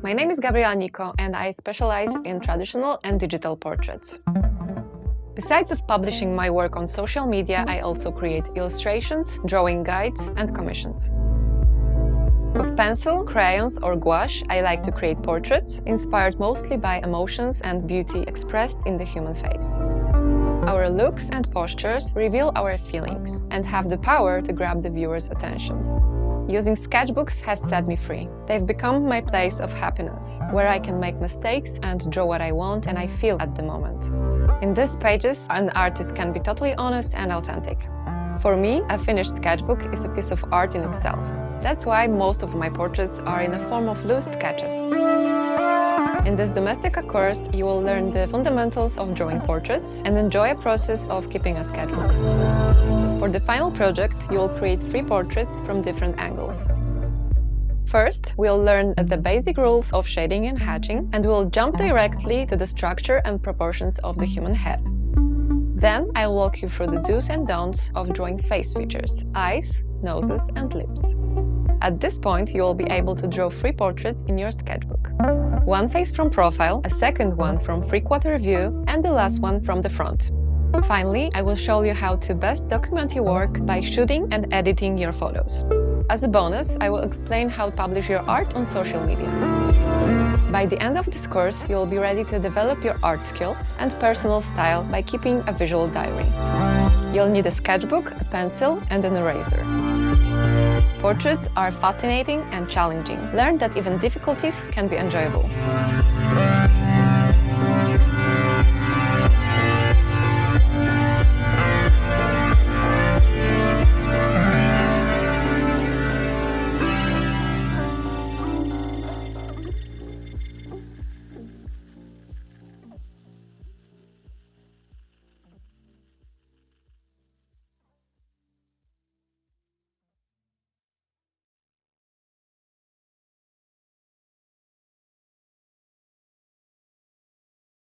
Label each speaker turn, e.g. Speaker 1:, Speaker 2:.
Speaker 1: My name is Gabriela Nico and I specialize in traditional and digital portraits. Besides of publishing my work on social media, I also create illustrations, drawing guides and commissions. With pencil, crayons or gouache, I like to create portraits, inspired mostly by emotions and beauty expressed in the human face. Our looks and postures reveal our feelings and have the power to grab the viewer's attention. Using sketchbooks has set me free. They've become my place of happiness, where I can make mistakes and draw what I want and I feel at the moment. In these pages, an artist can be totally honest and authentic. For me, a finished sketchbook is a piece of art in itself. That's why most of my portraits are in the form of loose sketches. In this Domestika course, you will learn the fundamentals of drawing portraits and enjoy a process of keeping a sketchbook. For the final project, you will create 3 portraits from different angles. First, we'll learn the basic rules of shading and hatching, and we'll jump directly to the structure and proportions of the human head. Then, I'll walk you through the do's and don'ts of drawing face features, eyes, noses and lips. At this point, you will be able to draw 3 portraits in your sketchbook. One face from profile, a second one from 3/4 view, and the last one from the front. Finally, I will show you how to best document your work by shooting and editing your photos. As a bonus, I will explain how to publish your art on social media. By the end of this course, you will be ready to develop your art skills and personal style by keeping a visual diary. You'll need a sketchbook, a pencil, and an eraser. Portraits are fascinating and challenging. Learn that even difficulties can be enjoyable.